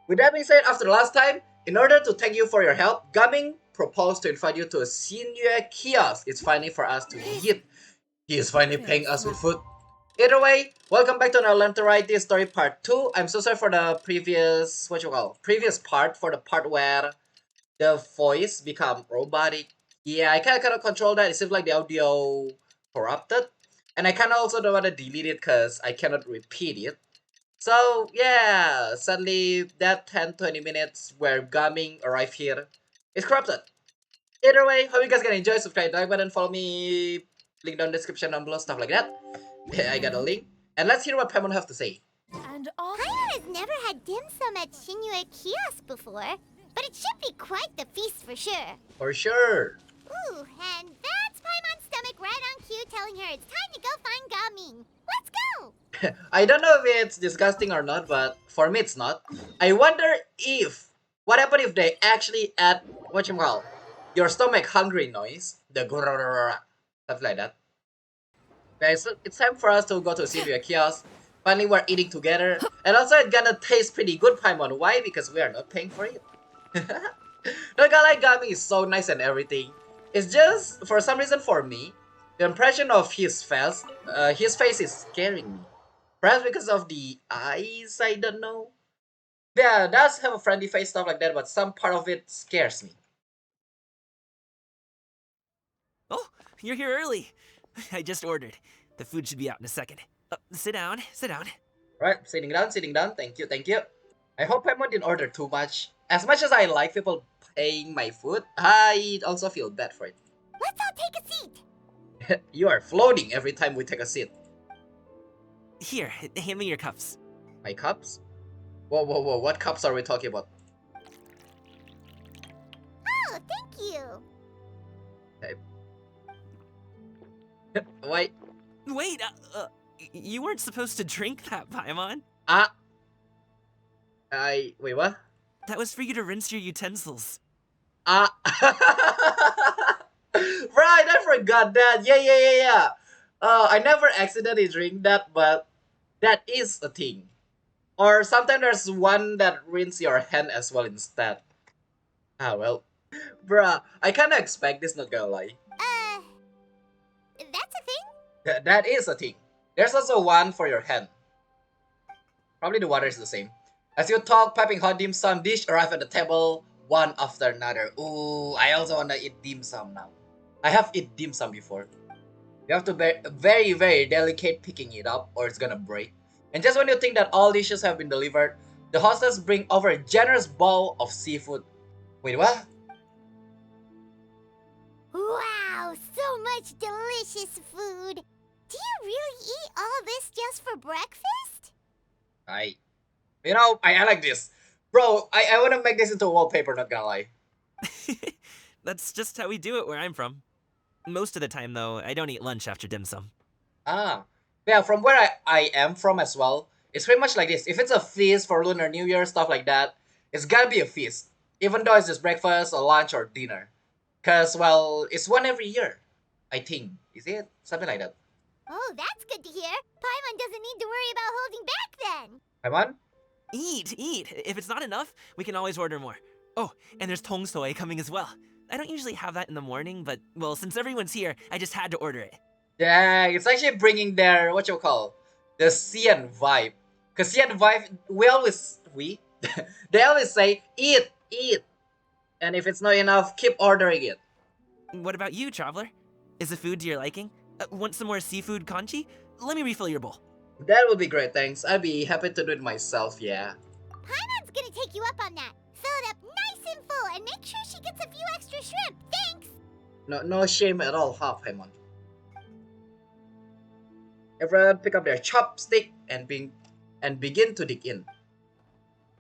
With that being said, after the last time, in order to thank you for your help, Gaming proposed to invite you to a Xianyun kiosk. It's finally for us to eat. He is finally paying us with food. Either way, welcome back to another Lantern Rite. This story part 2. I'm so sorry for the previous, previous part, for the part where the voice become robotic. Yeah, I cannot control that. It seems like the audio corrupted. And I kind of also don't want to delete it because I cannot repeat it. So, yeah, suddenly that 10-20 minutes where Gaming arrived here is corrupted. Either way, hope you guys can enjoy. Subscribe, like button, follow me. Link down description down below, stuff like that. I got a link. And let's hear what Paimon have to say. And all Paimon has never had dim sum at Xianyun kiosk before, but it should be quite the feast for sure. For sure. Ooh, and that's Paimon's stomach right on cue telling her it's time to go find Gaming. Let's go! I don't know if it's disgusting or not, but for me it's not. I wonder if, what happened if they actually add, your stomach hungry noise, the grrrr, stuff like that. Okay, so it's time for us to go to Xianyun kiosk. Finally, we're eating together, and also it's gonna taste pretty good, Paimon. Why? Because we are not paying for it. The guy like Gami is so nice and everything. It's just, for some reason for me, the impression of his face is scaring me. Perhaps because of the eyes, I don't know. Yeah, does have a friendly face, stuff like that, but some part of it scares me. Oh, you're here early. I just ordered. The food should be out in a second. Sit down, sit down. Right, sitting down, thank you, thank you. I hope Paimon didn't order too much. As much as I like people paying my food, I also feel bad for it. Let's all take a seat. You are floating every time we take a seat. Here, hand me your cups. My cups? Whoa, what cups are we talking about? Oh, thank you. Wait. Wait, you weren't supposed to drink that, Paimon. Wait, what? That was for you to rinse your utensils. Right, I forgot that. Yeah. I never accidentally drink that, but that is a thing. Or sometimes there's one that rinse your hand as well instead. Well. Bruh, I kinda expect this, not gonna lie. That's a thing? That is a thing. There's also one for your hand. Probably the water is the same. As you talk, piping hot dim sum dish arrive at the table, one after another. Ooh, I also wanna eat dim sum now. I have eaten dim sum before. You have to be very delicate picking it up or it's gonna break. And just when you think that all dishes have been delivered, the hostess bring over a generous bowl of seafood. Wait, what? Wow, so much delicious food. Do you really eat all this just for breakfast? I like this. Bro, I wanna make this into a wallpaper, not gonna lie. That's just how we do it where I'm from. Most of the time, though, I don't eat lunch after dim sum. Yeah, from where I am from as well, it's pretty much like this. If it's a feast for Lunar New Year, stuff like that, it's gotta be a feast. Even though it's just breakfast or lunch or dinner. Cause, well, it's one every year. I think. Is it? Something like that. Oh, that's good to hear. Paimon doesn't need to worry about holding back then. Paimon? Eat! If it's not enough, we can always order more. Oh, and there's tong soy coming as well. I don't usually have that in the morning, but, well, since everyone's here, I just had to order it. Yeah, it's actually bringing their, the Xian vibe. Cause Xian vibe, they always say, eat. And if it's not enough, keep ordering it. What about you, traveler? Is the food to your liking? Want some more seafood kanchi? Let me refill your bowl. That would be great, thanks. I'd be happy to do it myself, yeah. Paimon's gonna take you up on that. Fill it up nice and full and make sure she gets a few extra shrimp. Thanks! No shame at all, huh, Paimon? Everyone pick up their chopstick and begin to dig in.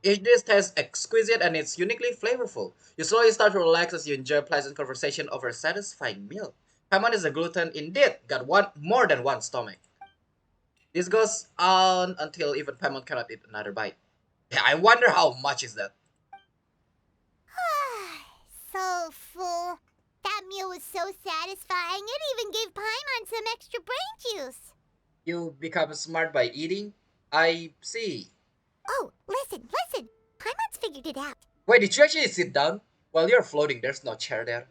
Each dish tastes exquisite and it's uniquely flavorful. You slowly start to relax as you enjoy pleasant conversation over a satisfying meal. Paimon is a glutton indeed, got more than one stomach. This goes on until even Paimon cannot eat another bite. Yeah, I wonder how much is that? So full. That meal was so satisfying, it even gave Paimon some extra brain juice. You become smart by eating? I see. Oh, listen. Paimon's figured it out. Wait, did you actually sit down? While you're floating, there's no chair there.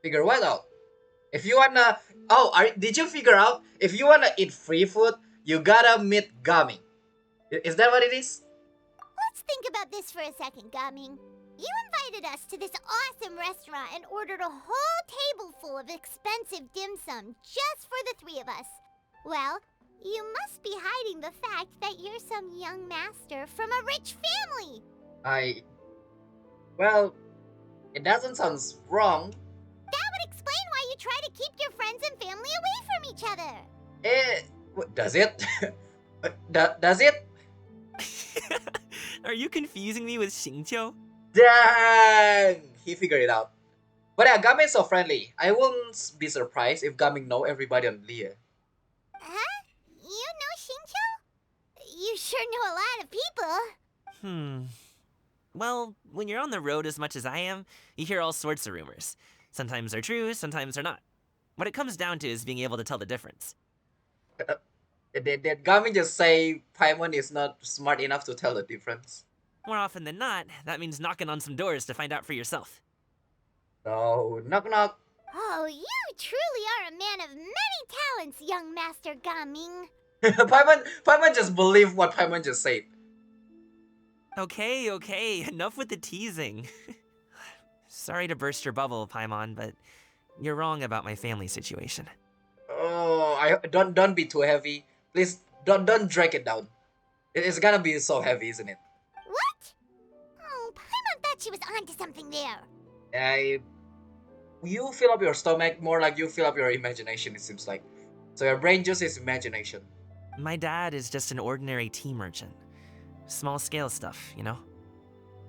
Figure what out? If you wanna... Oh, did you figure out? If you wanna eat free food, you gotta meet Gaming. Is that what it is? Let's think about this for a second, Gaming. You invited us to this awesome restaurant and ordered a whole table full of expensive dim sum just for the three of us. Well, you must be hiding the fact that you're some young master from a rich family. Well, it doesn't sound wrong. That would explain why you try to keep your friends and family away from each other. Does it? Does it? Are you confusing me with Xingqiu? Dang! He figured it out. But yeah, Gaming's so friendly. I wouldn't be surprised if Gaming know everybody on Lia. Huh? You know Xingqiu? You sure know a lot of people. Well, when you're on the road as much as I am, you hear all sorts of rumors. Sometimes they're true, sometimes they're not. What it comes down to is being able to tell the difference. Did Gaming just say Paimon is not smart enough to tell the difference? More often than not, that means knocking on some doors to find out for yourself. No, knock knock. Oh, you truly are a man of many talents, young Master Gaming. Paimon just believe what Paimon just said. Okay, enough with the teasing. Sorry to burst your bubble, Paimon, but you're wrong about my family situation. Oh, don't be too heavy. Please don't drag it down. It's gonna be so heavy, isn't it? What? Oh, Paimon thought she was onto something there. You fill up your stomach more like you fill up your imagination, it seems like. So your brain just is imagination. My dad is just an ordinary tea merchant. Small scale stuff, you know?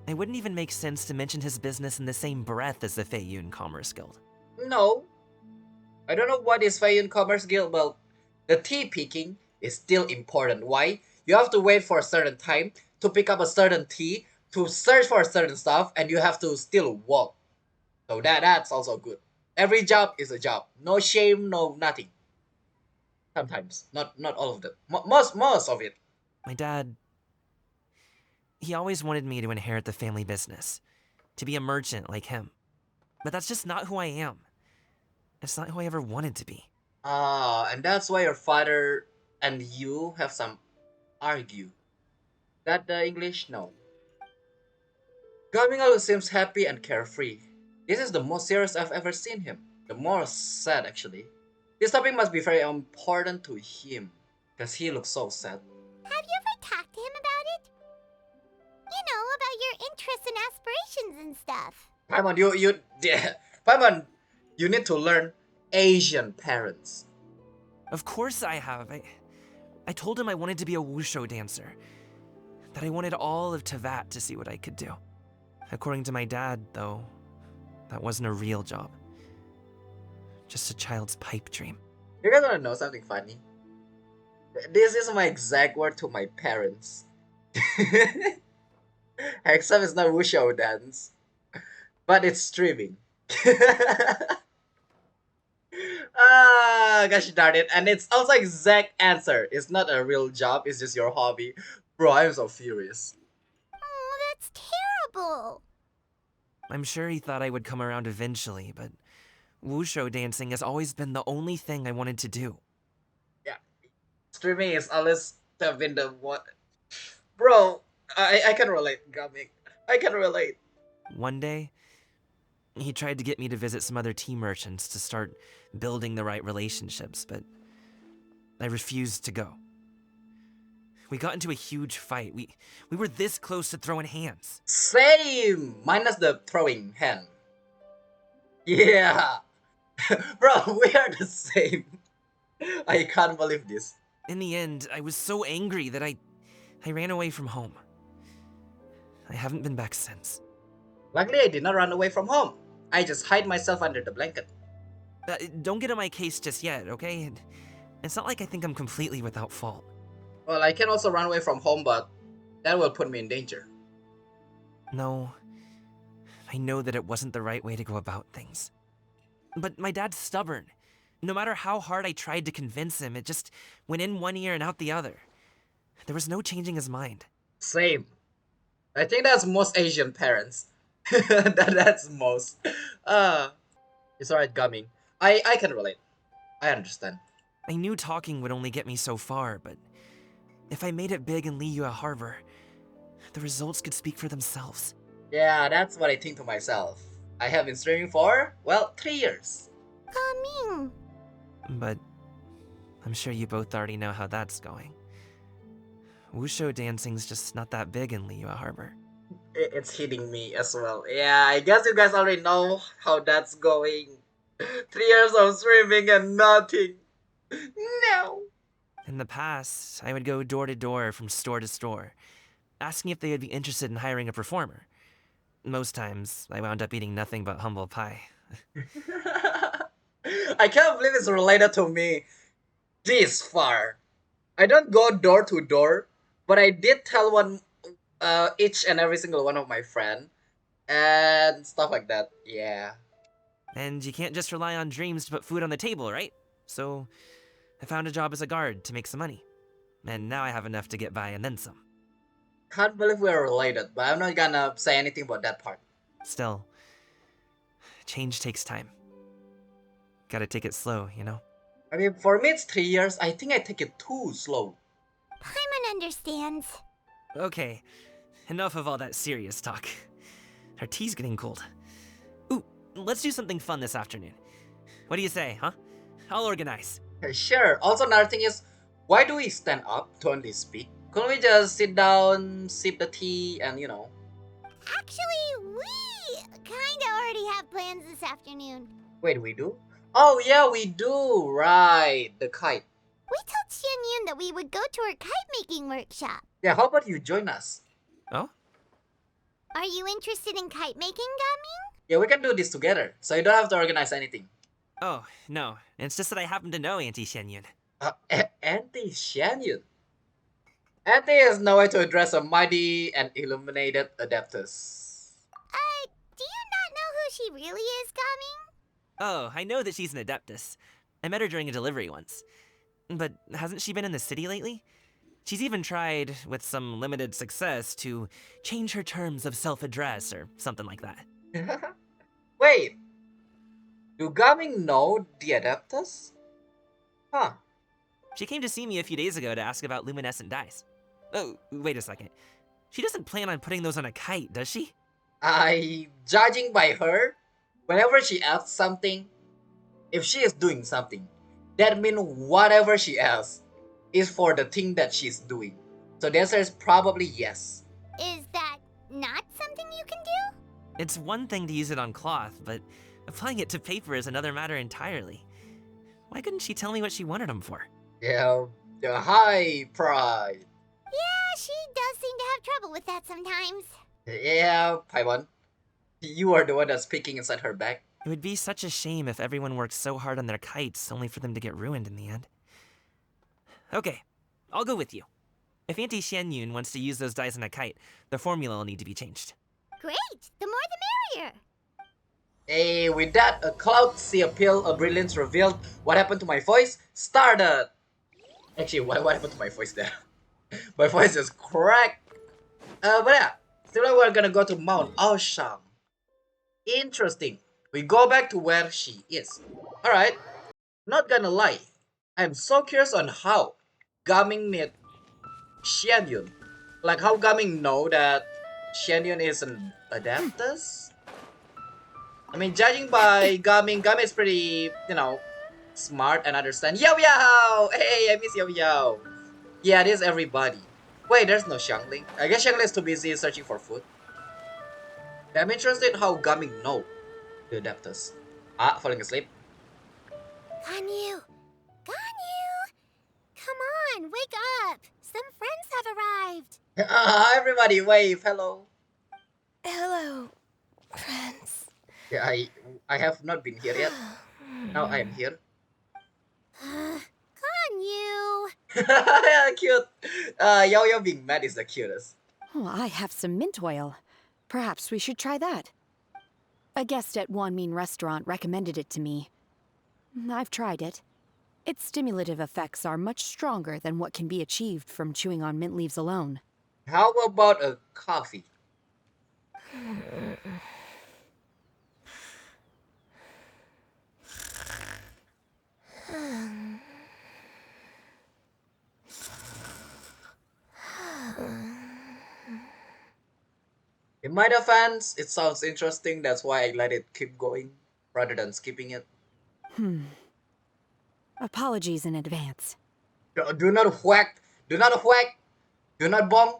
It wouldn't even make sense to mention his business in the same breath as the Xianyun Commerce Guild. No. I don't know what is Xianyun Commerce Guild, but the tea picking is still important. Why? You have to wait for a certain time to pick up a certain tea, to search for a certain stuff, and you have to still walk. So that's also good. Every job is a job. No shame, no nothing. Sometimes. Not all of them. Most of it. My dad... He always wanted me to inherit the family business. To be a merchant like him. But that's just not who I am. It's not who I ever wanted to be. And that's why your father and you have some argue. That the English? No. Gaming always seems happy and carefree. This is the most serious I've ever seen him. The more sad, actually. This topic must be very important to him, because he looks so sad. Have you ever talked to him about it? You know, about your interests and aspirations and stuff. Paimon, you need to learn Asian parents. Of course I have. I told him I wanted to be a wushu dancer. That I wanted all of Tevat to see what I could do. According to my dad, though, that wasn't a real job. Just a child's pipe dream. You guys wanna know something funny? This is my exact word to my parents. Except it's not wushu dance. But it's streaming. Gosh darn it. And it's also exact answer. It's not a real job, it's just your hobby. Bro, I'm so furious. Oh, that's terrible. I'm sure he thought I would come around eventually, but wushu dancing has always been the only thing I wanted to do. Yeah. Streaming is always been the one. Bro, I can relate, Gaming. I can relate. One day, he tried to get me to visit some other tea merchants to start building the right relationships, but I refused to go. We got into a huge fight. We were this close to throwing hands. Same! Minus the throwing hand. Yeah! Bro, we are the same. I can't believe this. In the end, I was so angry that I ran away from home. I haven't been back since. Luckily, I did not run away from home. I just hide myself under the blanket. Don't get on my case just yet, okay? It's not like I think I'm completely without fault. Well, I can also run away from home, but that will put me in danger. No, I know that it wasn't the right way to go about things. But my dad's stubborn. No matter how hard I tried to convince him, it just went in one ear and out the other. There was no changing his mind. Same. I think that's most Asian parents. That's most. Uh, it's alright, Gumming. I can relate. I understand. I knew talking would only get me so far, but if I made it big in Liyue Harbor, the results could speak for themselves. Yeah, that's what I think to myself. I have been streaming for, well, 3 years. Coming. But I'm sure you both already know how that's going. Wushu dancing's just not that big in Liyue Harbor. It's hitting me as well. Yeah, I guess you guys already know how that's going. 3 years of streaming and nothing. No. In the past, I would go door to door from store to store, asking if they would be interested in hiring a performer. Most times, I wound up eating nothing but humble pie. I can't believe it's related to me this far. I don't go door to door, but I did tell each and every single one of my friend and stuff like that. Yeah. And you can't just rely on dreams to put food on the table, right? So, I found a job as a guard to make some money. And now I have enough to get by and then some. Can't believe we're related, but I'm not gonna say anything about that part. Still, change takes time. Gotta take it slow, you know? I mean, for me it's 3 years. I think I take it too slow. Paimon understands. Okay, enough of all that serious talk. Our tea's getting cold. Ooh, let's do something fun this afternoon. What do you say, huh? I'll organize. Sure. Also, another thing is, why do we stand up to only speak? Couldn't we just sit down, sip the tea, and Actually, we kinda already have plans this afternoon. Wait, we do? Oh, yeah, we do. Right. The kite. We told Xianyun that we would go to her kite-making workshop. Yeah, how about you join us? Oh? Are you interested in kite-making, Gaming? Yeah, we can do this together, so you don't have to organize anything. Oh, no. It's just that I happen to know Auntie Xianyun. Auntie Xianyun. Auntie has no way to address a mighty and illuminated Adeptus. Do you not know who she really is, Gaming? Oh, I know that she's an Adeptus. I met her during a delivery once. But hasn't she been in the city lately? She's even tried, with some limited success, to change her terms of self-address or something like that. Wait, do Gaming know the Adeptus? Huh. She came to see me a few days ago to ask about luminescent dyes. Oh, wait a second. She doesn't plan on putting those on a kite, does she? Judging by her, whenever she asks something, if she is doing something, that means whatever she asks is for the thing that she's doing. So the answer is probably yes. Is that not something you can do? It's one thing to use it on cloth, but applying it to paper is another matter entirely. Why couldn't she tell me what she wanted them for? Yeah, the high pride. Yeah, she does seem to have trouble with that sometimes. Yeah, Paimon. You are the one that's speaking inside her back. It would be such a shame if everyone worked so hard on their kites only for them to get ruined in the end. Okay, I'll go with you. If Auntie Xianyun wants to use those dyes on a kite, the formula will need to be changed. Great! The more the merrier! Hey, with that, a cloud sea appeal, a brilliance revealed. What happened to my voice? Started! Actually, what happened to my voice there? My voice is cracked. But yeah, today we're gonna go to Mount Aoshang. Interesting. We go back to where she is. Alright, not gonna lie. I'm so curious on how Gaming met Xianyun. Like how Gaming know that Xianyun is an Adeptus? I mean, judging by Gaming is pretty, smart and understand. Yo yo! Hey, I miss yo yo. Yeah, this is everybody. Wait, there's no Xiangling. I guess Xiangling is too busy searching for food. I'm interested how Gaming know the Adeptus. Falling asleep. Ganyu! Ganyu! Come on, wake up! Some friends have arrived! Everybody wave, hello. Hello, friends. Yeah, I have not been here yet. Now I am here. Ganyu! Yeah, cute. Yo being mad is the cutest. Oh, I have some mint oil. Perhaps we should try that. A guest at Wanmin restaurant recommended it to me. I've tried it. Its stimulative effects are much stronger than what can be achieved from chewing on mint leaves alone. How about a coffee? In my defense, it sounds interesting, that's why I let it keep going rather than skipping it. Apologies in advance. Do not whack! Do not whack! Do not bong!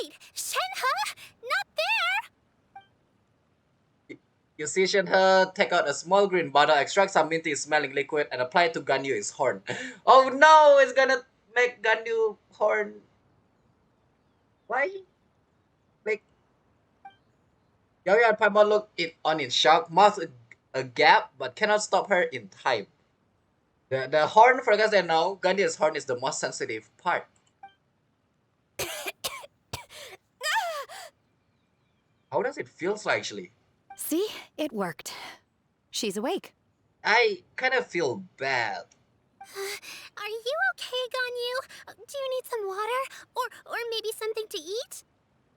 Wait! Shenhe! Not there! You see Shenhe take out a small green bottle, extract some minty smelling liquid, and apply it to Ganyu's horn. Oh no! It's gonna make Ganyu horn. Why? Like, Yao Yao and Paimon look on in shock, mouth gap, but cannot stop her in time. The horn, for guys that know, Ganyu's horn is the most sensitive part. How does it feel actually? See? It worked. She's awake. I kind of feel bad. Are you okay, Ganyu? Do you need some water? Or maybe something to eat?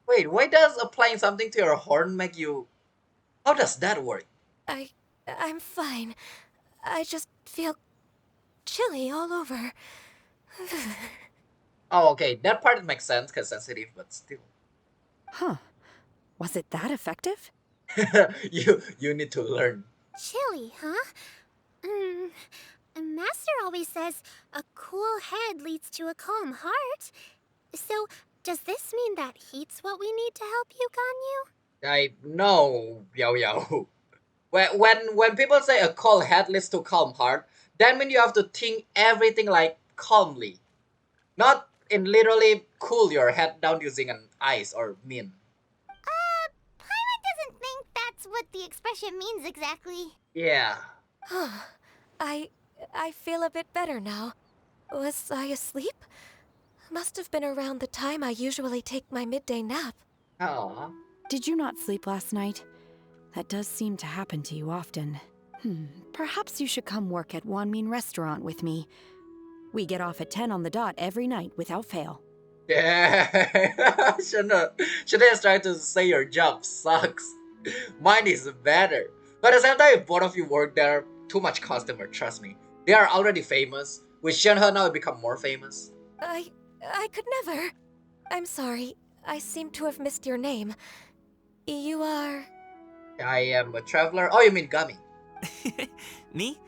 Wait, why does applying something to your horn make you... How does that work? I'm fine. I just feel chilly all over. Oh, okay, that part makes sense because sensitive, but still. Huh. Was it that effective? you need to learn. Chilly, huh? Master always says a cool head leads to a calm heart. So, does this mean that heat's what we need to help you, Ganyu? I know, Yao Yao. When people say a cold head leads to calm heart, that means you have to think everything like calmly. Not in literally cool your head down using an ice or min. Paimon doesn't think that's what the expression means exactly. Yeah. I feel a bit better now. Was I asleep? Must have been around the time I usually take my midday nap. Aw. Did you not sleep last night? That does seem to happen to you often. Perhaps you should come work at Wanmin Restaurant with me. We get off at 10 on the dot every night without fail. Yeah. Shouldn't is trying to say your job sucks. Mine is better. But at the same time, if both of you work there, too much customer, trust me. They are already famous. With Shenhe now, it become more famous. I could never. I'm sorry. I seem to have missed your name. You are... I am a traveler. Oh, you mean Gummy? Me?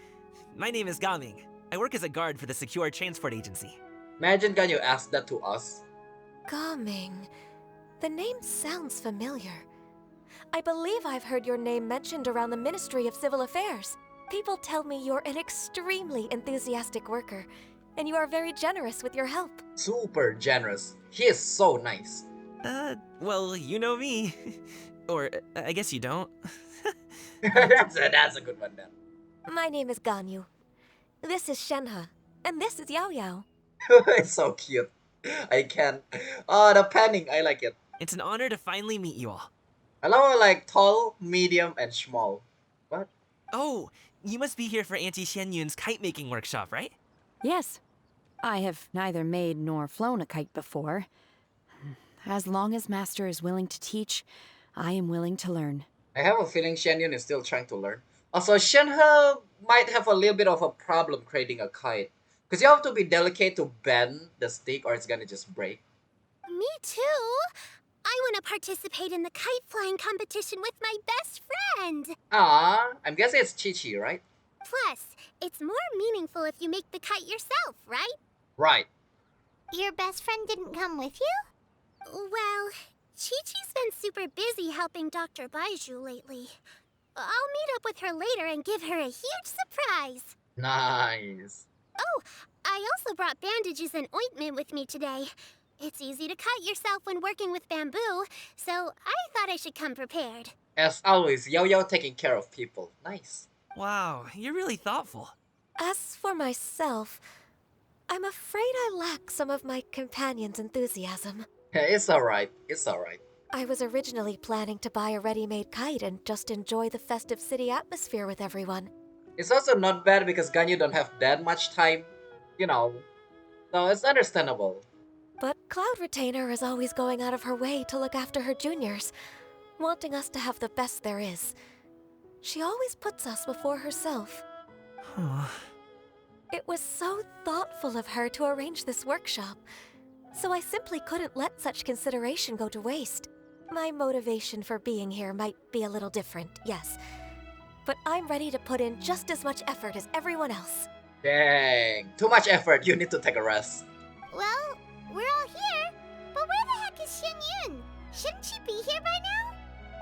My name is Gaming. I work as a guard for the Secure Transport Agency. Imagine Ganyu asked that to us. Gaming. The name sounds familiar. I believe I've heard your name mentioned around the Ministry of Civil Affairs. People tell me you're an extremely enthusiastic worker, and you are very generous with your help. Super generous. He is so nice. Well, you know me. Or, I guess you don't. that's a good one then. My name is Ganyu. This is Shenhe, and this is Yao Yao. It's so cute. I can't. Oh, the panning, I like it. It's an honor to finally meet you all. I love it like tall, medium, and small. What? Oh, you must be here for Auntie Xianyun's kite-making workshop, right? Yes. I have neither made nor flown a kite before. As long as Master is willing to teach, I am willing to learn. I have a feeling Xianyun is still trying to learn. Also, Shenhe might have a little bit of a problem creating a kite. Because you have to be delicate to bend the stick or it's gonna just break. Me too. I want to participate in the kite flying competition with my best friend. Ah, I'm guessing it's Chi-Chi, right? Plus, it's more meaningful if you make the kite yourself, right? Right. Your best friend didn't come with you? Well, Chi-Chi's been super busy helping Dr. Baiju lately. I'll meet up with her later and give her a huge surprise. Nice. Oh, I also brought bandages and ointment with me today. It's easy to cut yourself when working with bamboo, so I thought I should come prepared. As always, Yao Yao taking care of people. Nice. Wow, you're really thoughtful. As for myself, I'm afraid I lack some of my companion's enthusiasm. It's alright. It's alright. I was originally planning to buy a ready-made kite and just enjoy the festive city atmosphere with everyone. It's also not bad because Ganyu don't have that much time, you know. So it's understandable. But Cloud Retainer is always going out of her way to look after her juniors, wanting us to have the best there is. She always puts us before herself. It was so thoughtful of her to arrange this workshop, so I simply couldn't let such consideration go to waste. My motivation for being here might be a little different, yes, but I'm ready to put in just as much effort as everyone else. Dang, too much effort. You need to take a rest. Well, we're all here, but where the heck is Xianyun? Shouldn't she be here by now?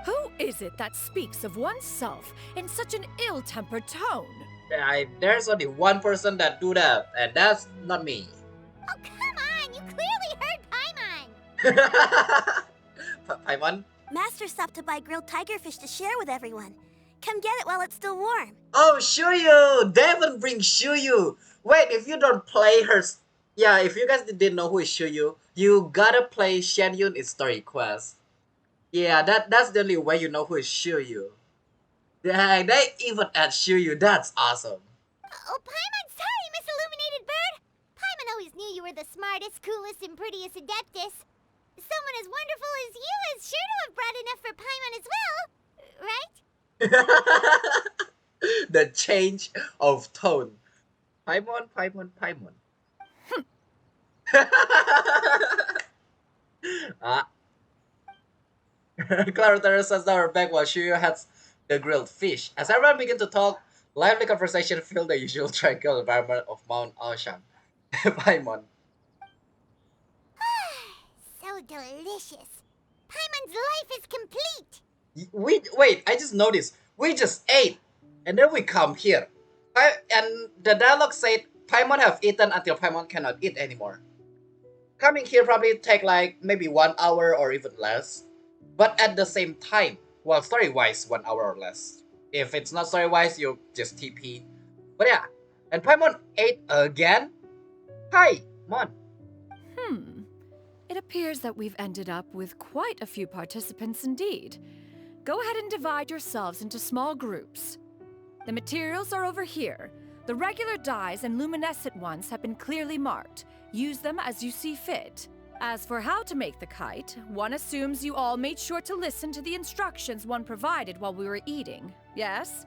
Who is it that speaks of oneself in such an ill-tempered tone? There's only one person that do that, and that's not me. Oh, come on! You clearly heard Paimon! Paimon? Master stopped to buy grilled tigerfish to share with everyone. Come get it while it's still warm. Oh, Shuyu! Devon bring Shuyu! Wait, if you don't play her... Yeah, if you guys didn't know who is Shuyu, you gotta play Xianyun in story quest. Yeah, that's the only way you know who is Shuyu. Dang, they even add Shuyu. That's awesome. Oh, Paimon, sorry, Miss Illuminated Bird. Paimon always knew you were the smartest, coolest, and prettiest Adeptus. Someone as wonderful as you is sure to have brought enough for Paimon as well, right? The change of tone. Paimon, Paimon, Paimon. Clara says that her back while Shuyu has the grilled fish. As everyone begins to talk, lively conversation filled the usual tranquil environment of Mount Ocean. Paimon. So delicious. Paimon's life is complete. Wait, I just noticed. We just ate, and then we come here. And the dialogue said Paimon have eaten until Paimon cannot eat anymore. Coming here probably take like maybe 1 hour or even less. But at the same time, well, story-wise, 1 hour or less. If it's not story-wise, you just TP. But yeah, and Paimon ate again? Hi, Mon. It appears that we've ended up with quite a few participants indeed. Go ahead and divide yourselves into small groups. The materials are over here. The regular dyes and luminescent ones have been clearly marked. Use them as you see fit. As for how to make the kite, one assumes you all made sure to listen to the instructions one provided while we were eating. Yes?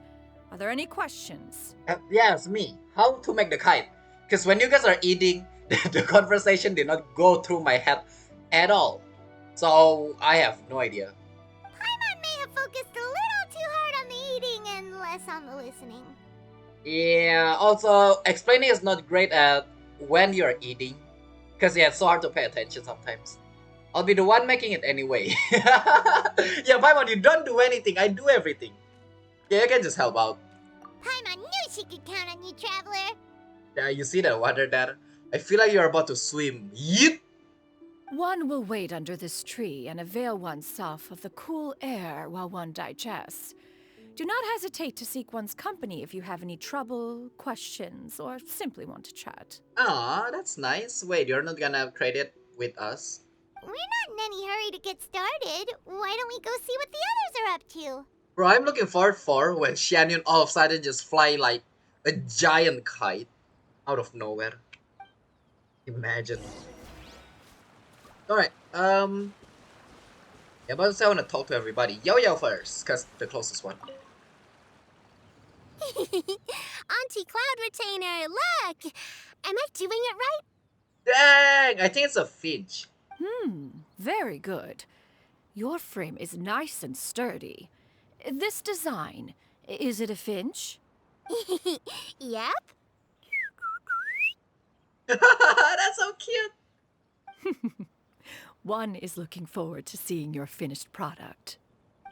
Are there any questions? Yes, me. How to make the kite? Because when you guys are eating, the conversation did not go through my head at all. So I have no idea. Paimon may have focused a little too hard on the eating and less on the listening. Yeah, also explaining is not great at when you're eating. Because yeah, it's so hard to pay attention sometimes. I'll be the one making it anyway. Yeah, Paimon, you don't do anything. I do everything. Yeah, you can just help out. Paimon knew she could count on you, Traveler. Yeah, you see that water there? I feel like you're about to swim. Yeet! One will wait under this tree and avail oneself of the cool air while one digests. Do not hesitate to seek one's company if you have any trouble, questions, or simply want to chat. Aw, that's nice. Wait, you're not gonna trade it with us? We're not in any hurry to get started. Why don't we go see what the others are up to? Bro, I'm looking forward for when Xianyun all of a sudden just fly like a giant kite out of nowhere. Imagine. Alright, yeah, but I want to talk to everybody. Yo first, cause the closest one. Auntie Cloud Retainer, look! Am I doing it right? Dang, I think it's a finch. Very good. Your frame is nice and sturdy. This design, is it a finch? Yep. That's so cute. One is looking forward to seeing your finished product.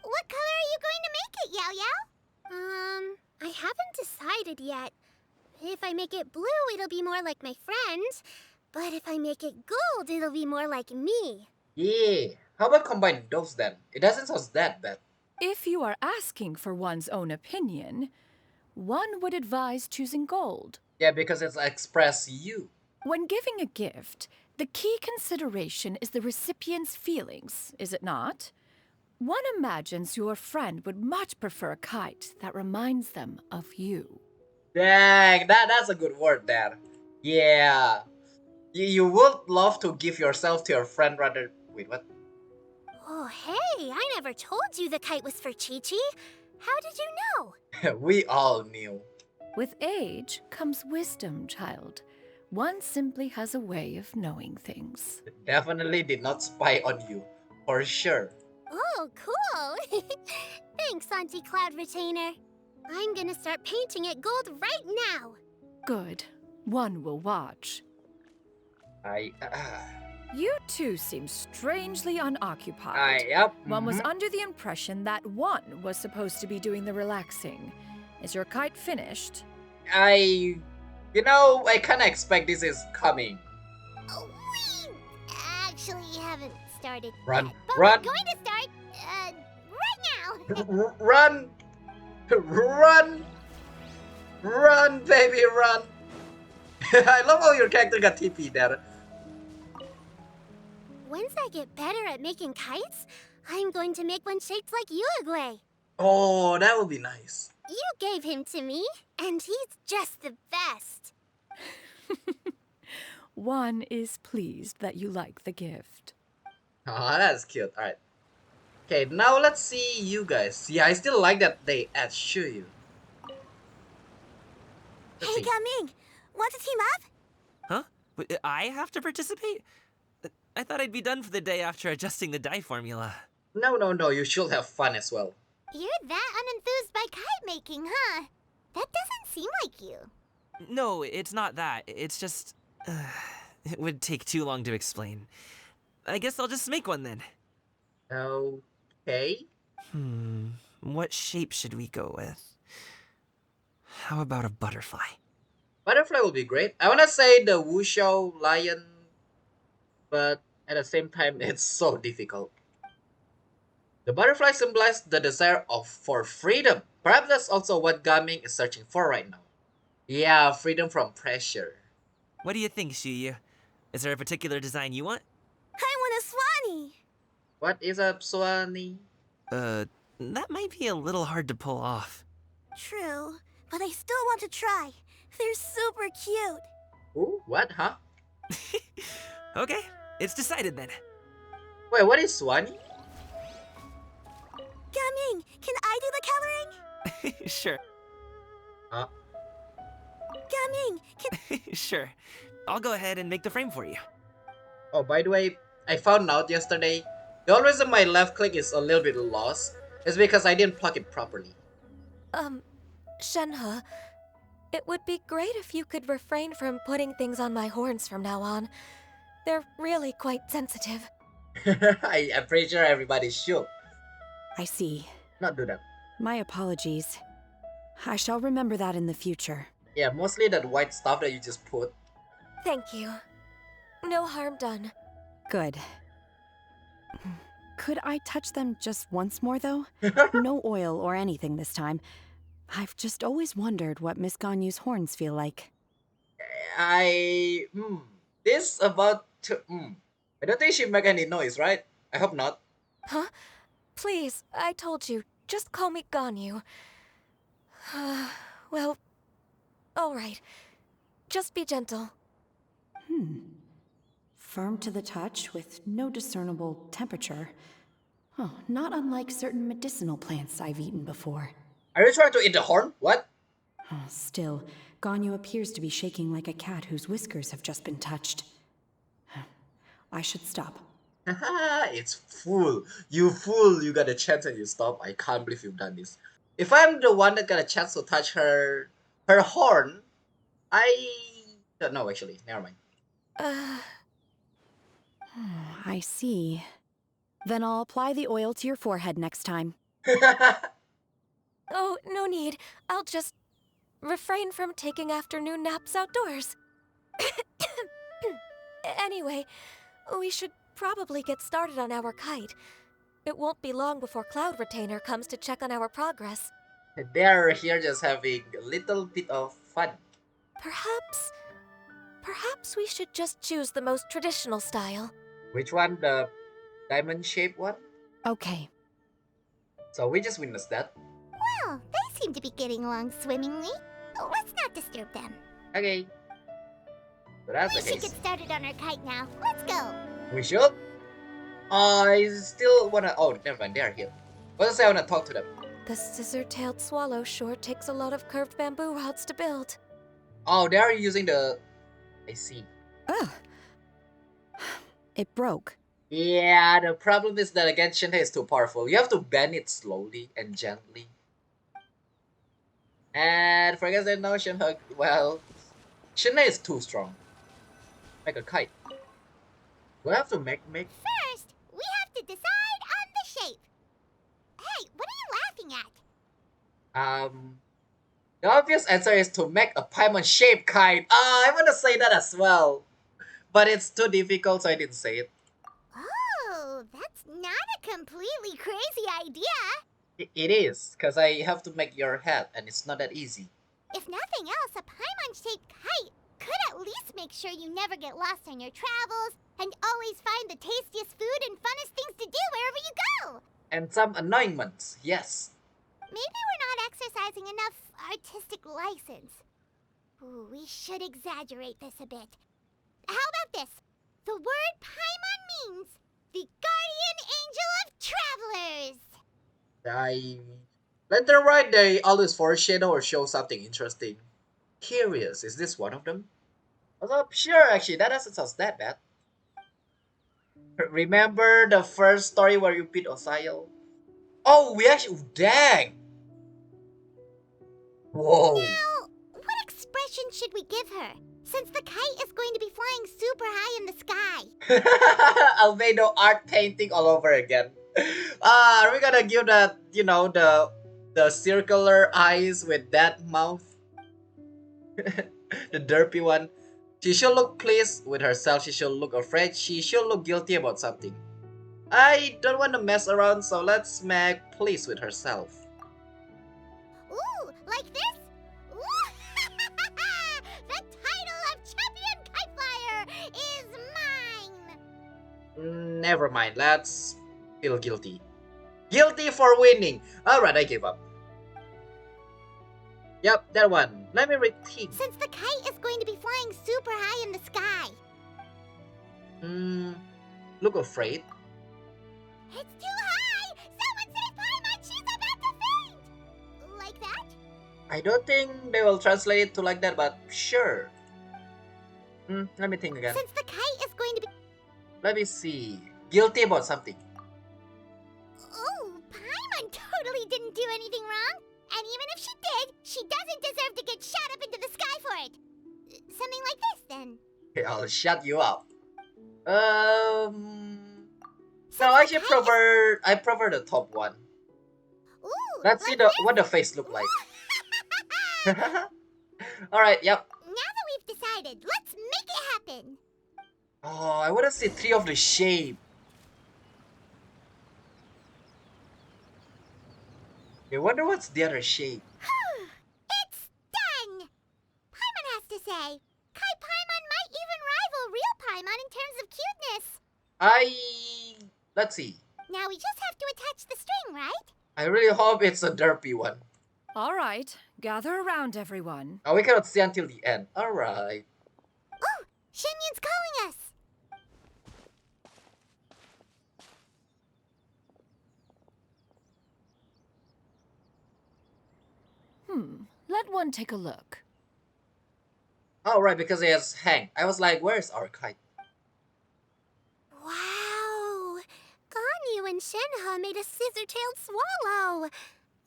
What color are you going to make it, Yao Yao? I haven't decided yet. If I make it blue, it'll be more like my friend. But if I make it gold, it'll be more like me. Yeah, how about combining those then? It doesn't sound that bad. If you are asking for one's own opinion, one would advise choosing gold. Yeah, because it's express you. When giving a gift, the key consideration is the recipient's feelings, is it not? One imagines your friend would much prefer a kite that reminds them of you. Dang, that's a good word there. Yeah. You would love to give yourself to your friend rather. Wait, what? Oh, hey, I never told you the kite was for Chi-Chi. How did you know? We all knew. With age comes wisdom, child. One simply has a way of knowing things. Definitely did not spy on you. For sure. Oh, cool. Thanks, Auntie Cloud Retainer. I'm gonna start painting it gold right now. Good. One will watch. I. You two seem strangely unoccupied. Yep. One was under the impression that one was supposed to be doing the relaxing. Is your kite finished? I kinda expect this is coming. Oh, we actually haven't started Run, yet, but run. we're going to start, right now. Run! Run! Run, baby, run! I love how your character got TP there. Once I get better at making kites, I'm going to make one shaped like Uruguay. Oh, that would be nice. You gave him to me, and he's just the best. One is pleased that you like the gift. Oh, that's cute. Alright. Okay, now let's see you guys. Yeah, I still like that they add Xianyun. Let's see. Gaming, want to team up? Huh? I have to participate? I thought I'd be done for the day after adjusting the dye formula. No, you should have fun as well. You're that unenthused by kite making, huh? That doesn't seem like you. No, it's not that. It's just... it would take too long to explain. I guess I'll just make one then. Okay. What shape should we go with? How about a butterfly? Butterfly will be great. I wanna say the Wushu lion, but at the same time, it's so difficult. The butterfly symbolizes the desire for freedom. Perhaps that's also what Gaming is searching for right now. Yeah, freedom from pressure. What do you think, Shiyu? Is there a particular design you want? I want a Swanee. What is up, Swanee? That might be a little hard to pull off. True, but I still want to try. They're super cute. Ooh, what, huh? Okay, it's decided then. Wait, what is Swanee? Gaming, can I do the coloring? Sure. Huh? Gaming, can... Sure. I'll go ahead and make the frame for you. Oh, by the way, I found out yesterday, the only reason my left click is a little bit lost is because I didn't plug it properly. Shenhe, it would be great if you could refrain from putting things on my horns from now on. They're really quite sensitive. I'm pretty sure everybody should I see. not do that. My apologies. I shall remember that in the future. Yeah, mostly that white stuff that you just put. Thank you. No harm done. Good. Could I touch them just once more, though? No oil or anything this time. I've just always wondered what Miss Ganyu's horns feel like. This about to, I don't think she make any noise, right? I hope not. Huh? Please, I told you, just call me Ganyu. Well, alright. Just be gentle. Firm to the touch with no discernible temperature. Oh, not unlike certain medicinal plants I've eaten before. Are you trying to eat the horn? What? Oh, still, Ganyu appears to be shaking like a cat whose whiskers have just been touched. I should stop. Haha, it's full. You fool, you got a chance and you stop. I can't believe you've done this. If I'm the one that got a chance to touch her horn, I don't know actually. Never mind. I see. Then I'll apply the oil to your forehead next time. Oh, no need. I'll just refrain from taking afternoon naps outdoors. Anyway, we should probably get started on our kite. It won't be long before Cloud Retainer comes to check on our progress. They're here just having a little bit of fun. Perhaps we should just choose the most traditional style. Which one? The diamond-shaped one? Okay. So we just witnessed that. Well, they seem to be getting along swimmingly. Let's not disturb them. Okay. So that's We the should case. get started on our kite now. Let's go. We should? I still wanna. Oh, never mind. They are here. Let's say I wanna talk to them. The scissor-tailed swallow sure takes a lot of curved bamboo rods to build. Oh, they are using the. I see. Ugh. It broke. Yeah, the problem is that again, Shenhe is too powerful. You have to bend it slowly and gently. And for guys that know Shenhe, well, Shenhe is too strong. Like a kite. Do I have to make? First, we have to decide on the shape. Hey, what are you laughing at? The obvious answer is to make a Paimon-shaped kite. I want to say that as well. But it's too difficult, so I didn't say it. Oh, that's not a completely crazy idea. It is, because I have to make your head, and it's not that easy. If nothing else, a Paimon-shaped kite could at least make sure you never get lost on your travels and always find the tastiest food and funnest things to do wherever you go. And some annoyance, yes. Maybe we're not exercising enough artistic license. Ooh, we should exaggerate this a bit. How about this? The word Paimon means the guardian angel of travelers. Lantern Rite, they always foreshadow or show something interesting. Curious, is this one of them? Also, sure, actually, that doesn't sound that bad. Remember the first story where you beat Osayo? Oh, we actually. Dang! Whoa! Now, what expression should we give her? Since the kite is going to be flying super high in the sky. Albedo art painting all over again. Are we gonna give that, the circular eyes with that mouth? The derpy one. She should look pleased with herself. She should look afraid. She should look guilty about something. I don't want to mess around, so let's make pleased with herself. Ooh, like this? Ooh, the title of champion kite flyer is mine. Never mind. Let's feel guilty. Guilty for winning. Alright, I give up. Yep, that one. Let me rethink. Since the kite is going to be flying super high in the sky. Look afraid. It's too high! Someone save Paimon! She's about to faint! Like that? I don't think they will translate it to like that, but sure. Let me think again. Since the kite is going to be... Let me see. Guilty about something. Oh, Paimon totally didn't do anything wrong. And even if she did, she doesn't deserve to get shot up into the sky for it. Something like this, then. Okay, I'll shut you up. No, I prefer the top one. Ooh, Let's see what the face look like. Alright, yep. Now that we've decided, let's make it happen. Oh, I want to see 3 of the shape. I wonder what's the other shape. It's done! Paimon has to say, Kai Paimon might even rival real Paimon in terms of cuteness. Let's see. Now we just have to attach the string, right? I really hope it's a derpy one. All right, gather around, everyone. Oh, we cannot see until the end. Alright. Oh, Xianyun's calling us. Let one take a look. Oh, right, because it has hang. I was like, where's our kite? Wow! Ganyu and Shenhe made a scissor-tailed swallow.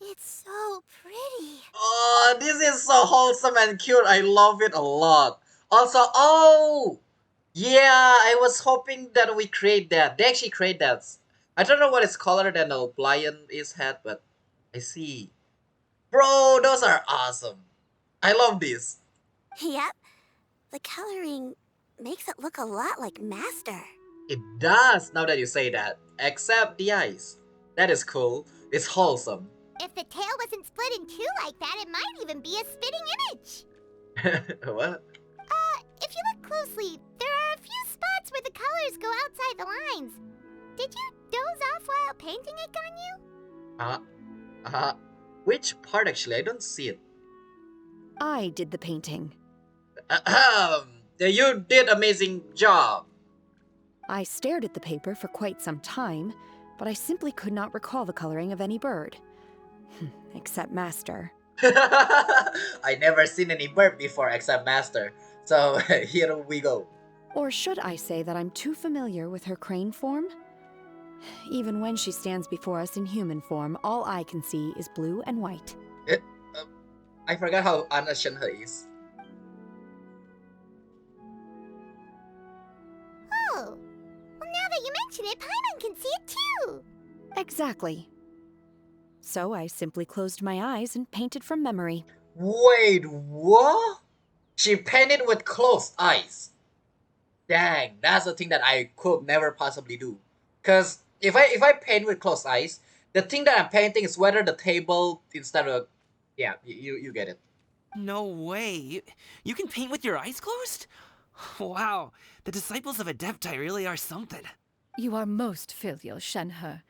It's so pretty. Oh, this is so wholesome and cute. I love it a lot. Also, oh! Yeah, I was hoping that we create that. They actually create that. I don't know what it's colored than the lion is had, but I see. Bro, those are awesome. I love this. Yep. The coloring makes it look a lot like Master. It does, now that you say that. Except the eyes. That is cool. It's wholesome. If the tail wasn't split in two like that, it might even be a spitting image. What? If you look closely, there are a few spots where the colors go outside the lines. Did you doze off while painting it, Ganyu? Which part actually? I don't see it. I did the painting. You did amazing job. I stared at the paper for quite some time, but I simply could not recall the coloring of any bird. Except Master. I never seen any bird before except Master. So here we go. Or should I say that I'm too familiar with her crane form? Even when she stands before us in human form, all I can see is blue and white. I forgot how Anna Shenhe is. Oh, well, now that you mention it, Paimon can see it too. Exactly. So I simply closed my eyes and painted from memory. Wait, what? She painted with closed eyes. Dang, that's the thing that I could never possibly do. Cause if I paint with closed eyes, the thing that I'm painting is whether the table instead of, yeah, you get it. No way. You can paint with your eyes closed? Wow, the disciples of Adepti really are something. You are most filial, Shenhe.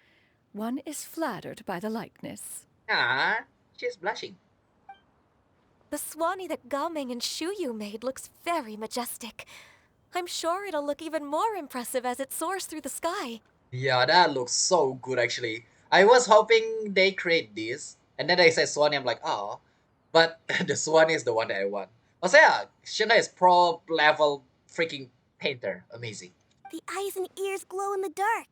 One is flattered by the likeness. Ah, she's blushing. The Swanee that Gaming and Xianyun made looks very majestic. I'm sure it'll look even more impressive as it soars through the sky. Yeah, that looks so good actually. I was hoping they create this, and then they say Swanee, I'm like, oh. But the Swanee is the one that I want. Also, yeah, Shenhe is pro level freaking painter. Amazing. The eyes and ears glow in the dark,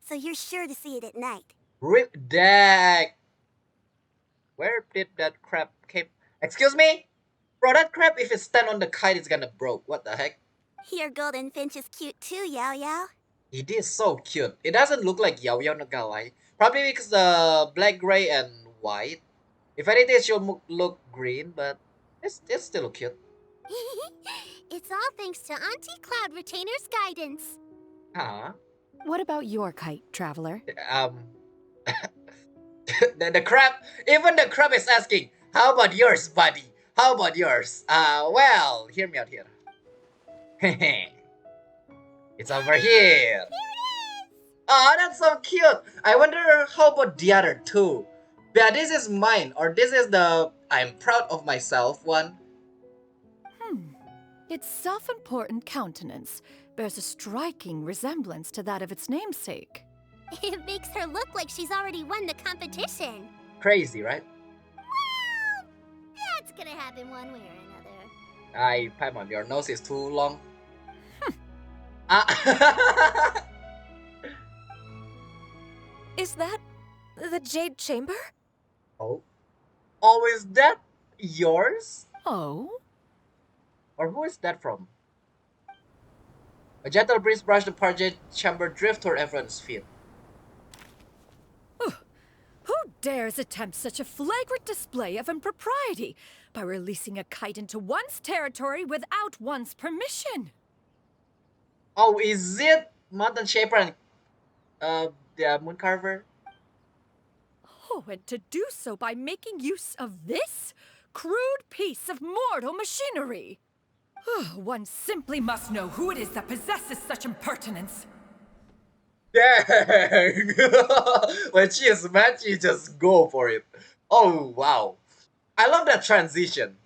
so you're sure to see it at night. Rip deck. Where did that crab keep? Excuse me? Bro, that crab, if it stand on the kite, it's gonna broke. What the heck? Your golden finch is cute too, Yao Yao. It is so cute. It doesn't look like Yao Yao, not gonna lie. Probably because the black, gray, and white. If anything, it should look green, but it's still cute. It's all thanks to Auntie Cloud Retainer's guidance. Huh? What about your kite, traveler? The crab, even the crab is asking, how about yours, buddy? How about yours? Well, hear me out here. It's over here. Oh, that's so cute. I wonder how about the other two? Yeah, this is mine, or this is the I'm proud of myself one. Its self-important countenance bears a striking resemblance to that of its namesake. It makes her look like she's already won the competition. Crazy, right? Well, that's gonna happen one way or another. Paimon, your nose is too long. Is that the Jade Chamber? Oh. Oh, is that yours? Oh? Or who is that from? A gentle breeze brushed the parted chamber drift toward everyone's feet. Who dares attempt such a flagrant display of impropriety by releasing a kite into one's territory without one's permission? Oh, is it Mountain Shaper and the Moon Carver? Oh, and to do so by making use of this crude piece of mortal machinery. One simply must know who it is that possesses such impertinence. Dang! When she is mad, she just go for it. Oh, wow. I love that transition.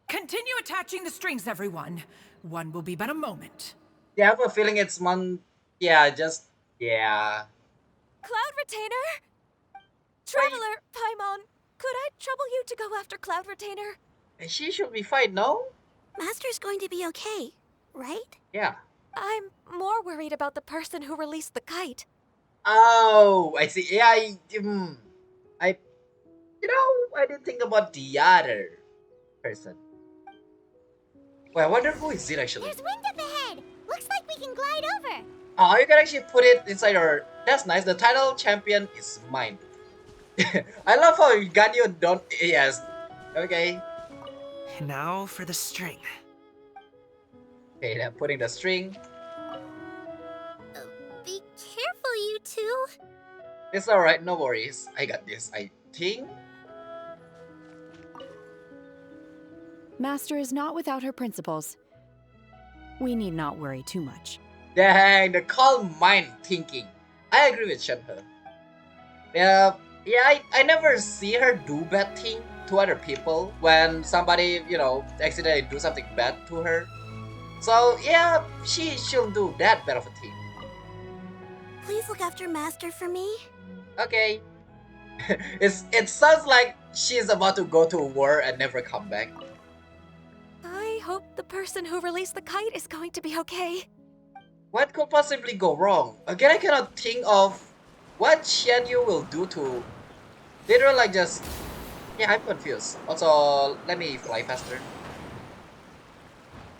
Continue attaching the strings, everyone. One will be but a moment. Yeah, I have a feeling it's yeah. Cloud Retainer? Traveler, Paimon, could I trouble you to go after Cloud Retainer? She should be fine, no? Master's going to be okay, right? Yeah. I'm more worried about the person who released the kite. Oh, I see. Yeah, I didn't think about the other person. Well, I wonder who is it actually. There's wind up ahead. Looks like we can glide over. Oh, you can actually put it inside your... That's nice. The title champion is mine. I love how Ganyu don't... Yes. Okay. Now for the string. Okay, then putting the string. Be careful, you two. It's alright, no worries. I got this, I think. Master is not without her principles. We need not worry too much. Dang, the calm mind thinking. I agree with Shenhe. I never see her do bad thing to other people when somebody, accidentally do something bad to her. So yeah, she'll do that better of a team. Please look after Master for me. Okay. It sounds like she's about to go to war and never come back. I hope the person who released the kite is going to be okay. What could possibly go wrong? Again, I cannot think of what Xianyun will do to. Literally, like just. Yeah, I'm confused. Also, let me fly faster.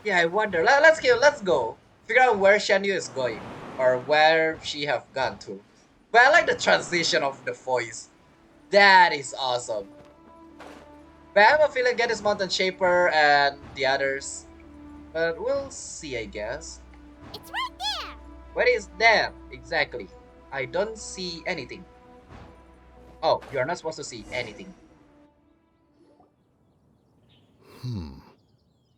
Yeah, I wonder. Let's go. Figure out where Xianyun is going, or where she have gone to. But I like the transition of the voice. That is awesome. But I have a feeling get this Mountain Shaper and the others. But we'll see, I guess. It's right there. Where is that exactly? I don't see anything. Oh, you're not supposed to see anything.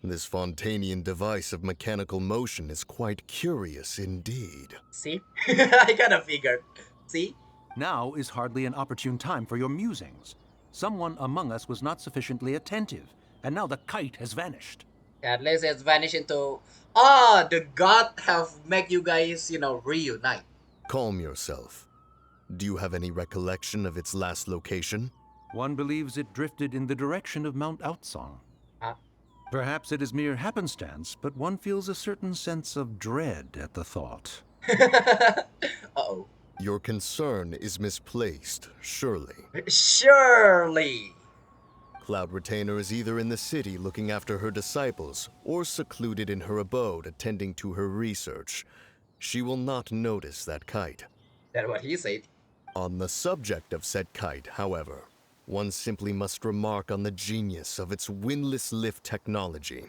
This Fontanian device of mechanical motion is quite curious indeed. See? I kind of figured. See? Now is hardly an opportune time for your musings. Someone among us was not sufficiently attentive, and now the kite has vanished. At least it's vanished into. Ah, the god have make you guys, reunite. Calm yourself. Do you have any recollection of its last location? One believes it drifted in the direction of Mount Outsong. Huh? Perhaps it is mere happenstance, but one feels a certain sense of dread at the thought. Uh-oh. Your concern is misplaced, surely. Surely. Cloud Retainer is either in the city looking after her disciples, or secluded in her abode attending to her research. She will not notice that kite. That's what he said. On the subject of said kite, however, one simply must remark on the genius of its windless lift technology.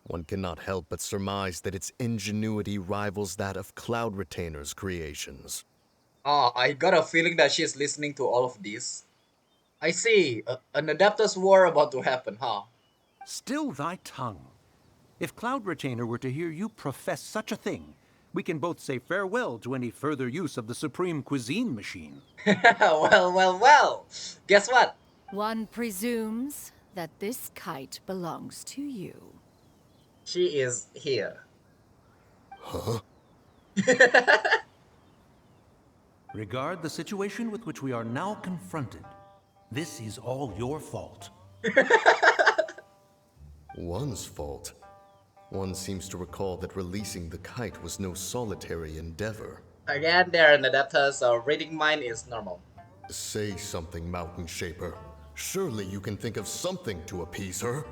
One cannot help but surmise that its ingenuity rivals that of Cloud Retainer's creations. Ah, I got a feeling that she's listening to all of this. I see. An Adeptus War about to happen, huh? Still thy tongue. If Cloud Retainer were to hear you profess such a thing, we can both say farewell to any further use of the Supreme Cuisine Machine. Well. Guess what? One presumes that this kite belongs to you. She is here. Huh? Regard the situation with which we are now confronted. This is all your fault. One's fault. One seems to recall that releasing the kite was no solitary endeavor. Again, they're an Adeptus, so reading mind is normal. Say something, Mountain Shaper. Surely you can think of something to appease her.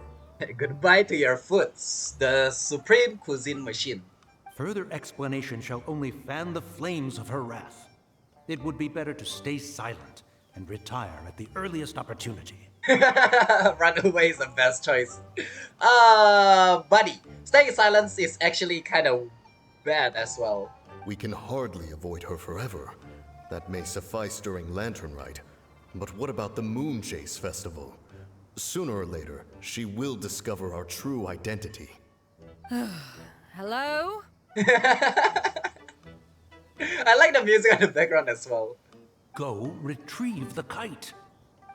Goodbye to your foods, the Supreme Cuisine Machine. Further explanation shall only fan the flames of her wrath. It would be better to stay silent and retire at the earliest opportunity. Run away is the best choice. Buddy, staying silent is actually kind of bad as well. We can hardly avoid her forever. That may suffice during Lantern Rite. But what about the Moon Chase Festival? Sooner or later, she will discover our true identity. Hello? I like the music on the background as well. Go retrieve the kite.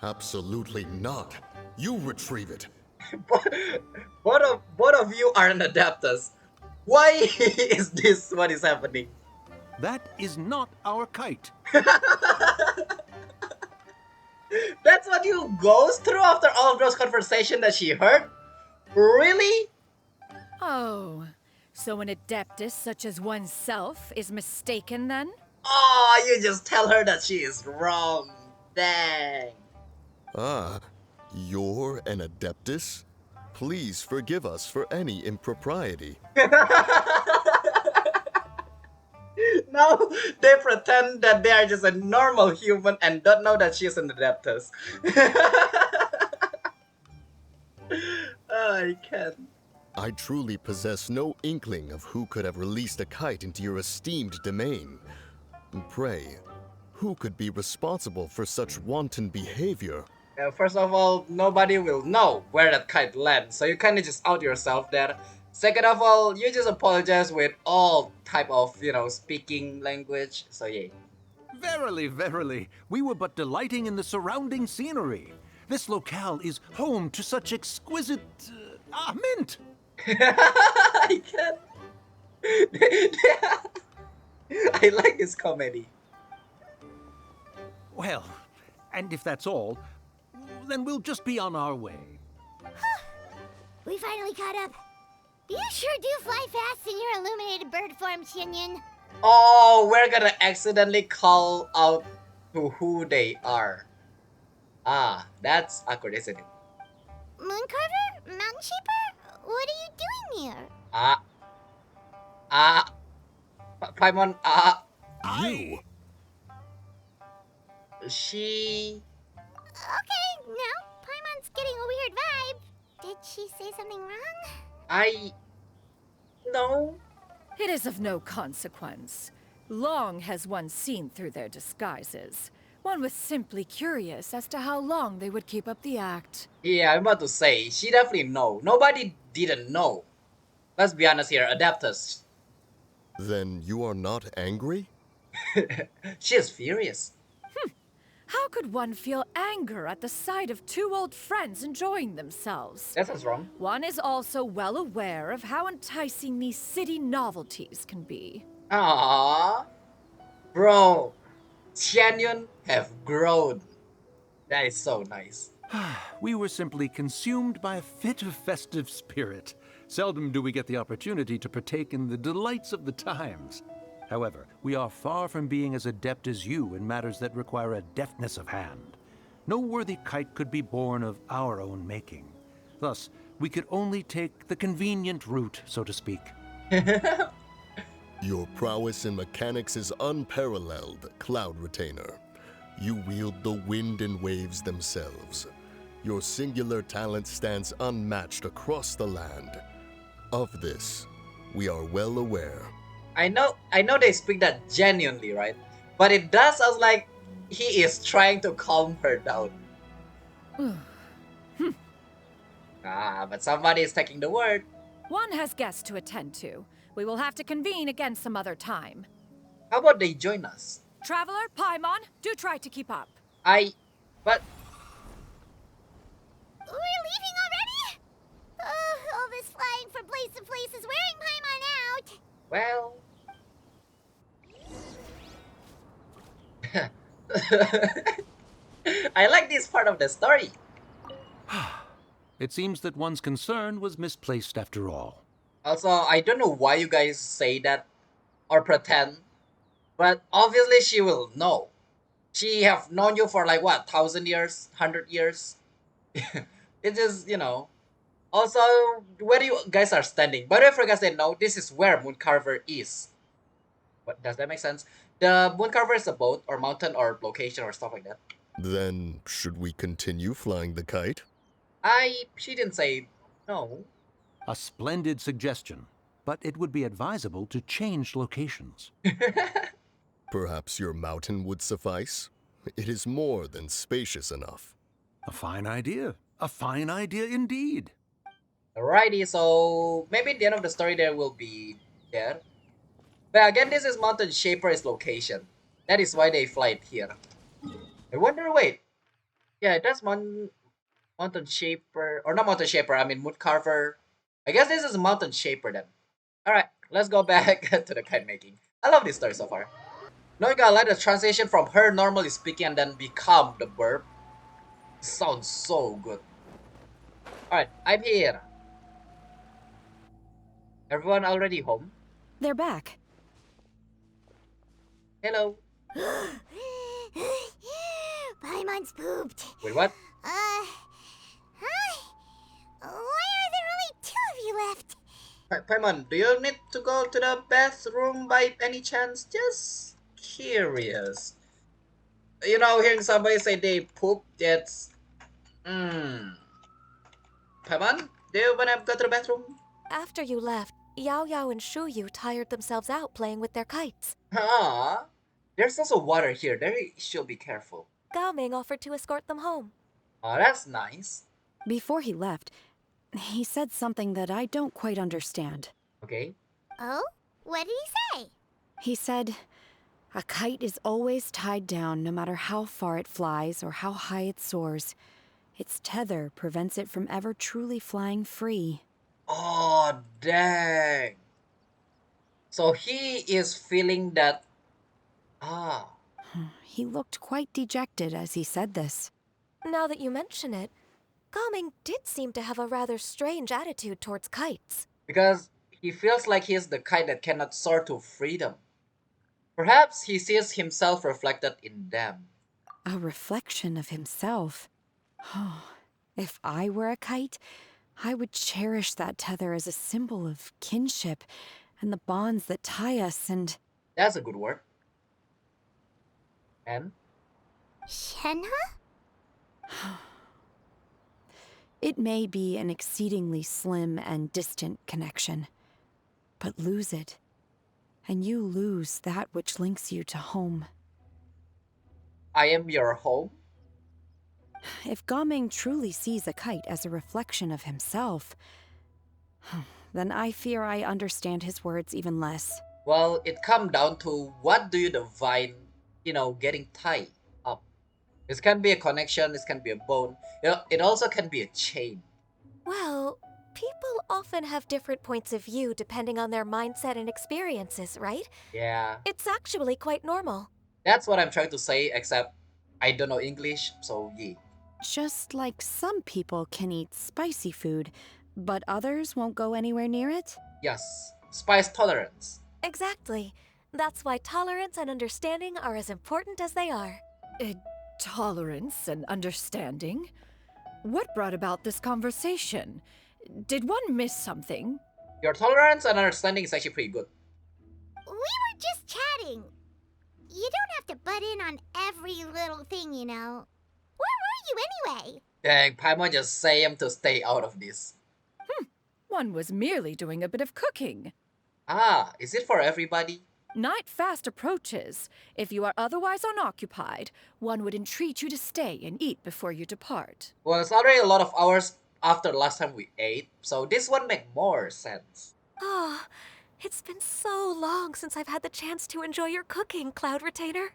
Absolutely not. You retrieve it. Both of you are an Adeptus. Why is this what is happening? That is not our kite. That's what you goes through after all of those conversations that she heard? Really? Oh, so an adeptus such as oneself is mistaken then? Oh, you just tell her that she is wrong. Dang. Ah, you're an Adeptus? Please forgive us for any impropriety. Now they pretend that they are just a normal human and don't know that she's an Adeptus. I can't. I truly possess no inkling of who could have released a kite into your esteemed domain. Pray, who could be responsible for such wanton behavior? First of all, nobody will know where that kite lands, so you kind of just out yourself there. Second of all, you just apologize with all type of, speaking language, so yeah. Verily, verily, we were but delighting in the surrounding scenery. This locale is home to such exquisite mint. I can. I like this comedy. Well, and if that's all, then we'll just be on our way. We finally caught up. You sure do fly fast in your illuminated bird form, Xianyun. Oh, we're gonna accidentally call out to who they are. Ah, that's awkward, isn't it? Mooncarver? Mountain Shaper? What are you doing here? Ah, ah, Paimon, You? she. Okay, now Paimon's getting a weird vibe. Did she say something wrong? No. It is of no consequence. Long has one seen through their disguises. One was simply curious as to how long they would keep up the act. Yeah, I'm about to say, she definitely know. Nobody didn't know. Let's be honest here, adapters. Then you are not angry? She is furious. How could one feel anger at the sight of two old friends enjoying themselves? That sounds wrong. One is also well aware of how enticing these city novelties can be. Aww. Bro, Xianyun have grown. That is so nice. We were simply consumed by a fit of festive spirit. Seldom do we get the opportunity to partake in the delights of the times. However, we are far from being as adept as you in matters that require a deftness of hand. No worthy kite could be born of our own making. Thus, we could only take the convenient route, so to speak. Your prowess in mechanics is unparalleled, Cloud Retainer. You wield the wind and waves themselves. Your singular talent stands unmatched across the land. Of this, we are well aware. I know they speak that genuinely, right? But it does sound like he is trying to calm her down. But somebody is taking the word. One has guests to attend to. We will have to convene again some other time. How about they join us? Traveler, Paimon, do try to keep up. But We're leaving already? All this flying from place to place is wearing Paimon out. well. I like this part of the story. It seems that one's concern was misplaced after all. Also, I don't know why you guys say that or pretend, but obviously she will know. She have known you for like what, 1,000 years, 100 years? It is, Also, where you guys are standing. By the way, for you guys that know, this is where Mooncarver is. What, does that make sense? The Mooncarver is a boat or mountain or location or stuff like that. Then, should we continue flying the kite? She didn't say no. A splendid suggestion, but it would be advisable to change locations. Perhaps your mountain would suffice? It is more than spacious enough. A fine idea. A fine idea indeed. Alrighty, so maybe at the end of the story there will be there. But again, this is Mountain Shaper's location. That is why they fly it here. I wonder, wait. Yeah, that's Mountain Shaper, or not Mountain Shaper, I mean Mooncarver. I guess this is Mountain Shaper then. Alright, let's go back to the kite making. I love this story so far. Now you gotta like the transition from her normally speaking and then become the burp. Sounds so good. Alright, I'm here. Everyone already home? They're back. Hello. Paimon's pooped. Wait, what? Hi. Why are there only two of you left? Paimon, do you need to go to the bathroom by any chance? Just curious. Hearing somebody say they poop, that's... Paimon, do you wanna go to the bathroom? After you left, Yao Yao and Shu Yu tired themselves out playing with their kites. Ah, there's also water here. They should be careful. Gao Ming offered to escort them home. Oh, that's nice. Before he left, he said something that I don't quite understand. Okay. Oh? What did he say? He said, a kite is always tied down no matter how far it flies or how high it soars. Its tether prevents it from ever truly flying free. Oh, dang. So he is feeling that. Ah, He looked quite dejected as he said this. Now that you mention it, Gaming did seem to have a rather strange attitude towards kites. because he feels like he is the kind that cannot soar to freedom. Perhaps he sees himself reflected in them. A reflection of himself. If I were a kite, I would cherish that tether as a symbol of kinship and the bonds that tie us and... That's a good word. And Shenhe? It may be an exceedingly slim and distant connection, but lose it, and you lose that which links you to home. I am your home. If Gaming truly sees a kite as a reflection of himself, then I fear I understand his words even less. Well, it comes down to what do you define, getting tied up. This can be a connection, this can be a bone. It also can be a chain. Well, people often have different points of view depending on their mindset and experiences, right? Yeah, It's actually quite normal. that's what I'm trying to say, except I don't know English, so yeah. Just like some people can eat spicy food, but others won't go anywhere near it? Yes, spice tolerance. Exactly. That's why tolerance and understanding are as important as they are. Tolerance and understanding? What brought about this conversation? Did one miss something? Your tolerance and understanding is actually pretty good. We were just chatting. You don't have to butt in on every little thing, you know. Where were you anyway? Dang, Paimon just say him to stay out of this. One was merely doing a bit of cooking. Ah, is it for everybody? Night fast approaches. If you are otherwise unoccupied, one would entreat you to stay and eat before you depart. Well, it's already a lot of hours after the last time we ate, so this one make more sense. Ah, it's been so long since I've had the chance to enjoy your cooking, Cloud Retainer.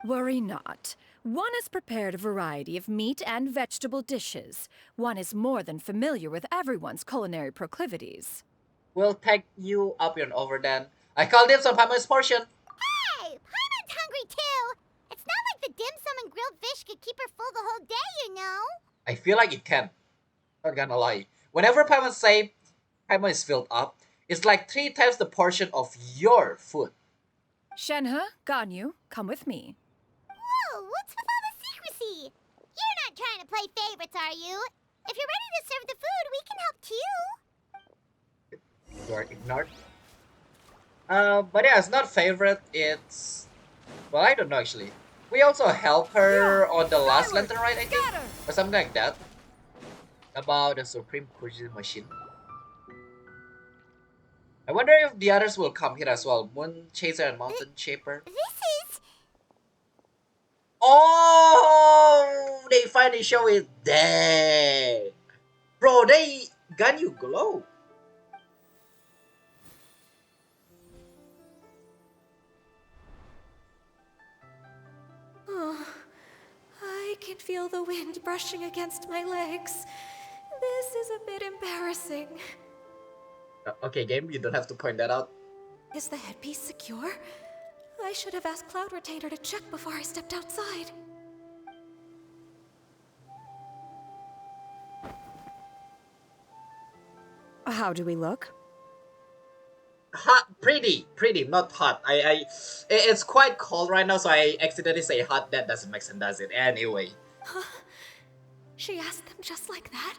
Worry not. One has prepared a variety of meat and vegetable dishes. One is more than familiar with everyone's culinary proclivities. We'll take you up and over then. I called it some Paimon's portion. Hey, Paimon's hungry too. It's not like the dim sum and grilled fish could keep her full the whole day, you know. I feel like it can. Not gonna lie. Whenever Paimon say Paimon is filled up, it's like 3 times the portion of your food. Shenhe, Ganyu, come with me. Whoa, what's with all the secrecy? You're not trying to play favorites, are you? If you're ready to serve the food, we can help too. You are ignored. But yeah, it's not favorite, it's... Well, I don't know actually. We also help her on the last Lantern Rite, I think? Or something like that. About the Supreme Cruising Machine. I wonder if the others will come here as well. Moon Chaser and Mountain Shaper. This is... Oh! They finally show it. Dang! Bro, they Ganyu glow. Oh, I can feel the wind brushing against my legs. This is a bit embarrassing. Okay, game, you don't have to point that out. Is the headpiece secure? I should have asked Cloud Retainer to check before I stepped outside. How do we look? Hot, pretty, not hot. It's quite cold right now, so I accidentally say hot. That doesn't make sense, does it? Anyway. She asked them just like that?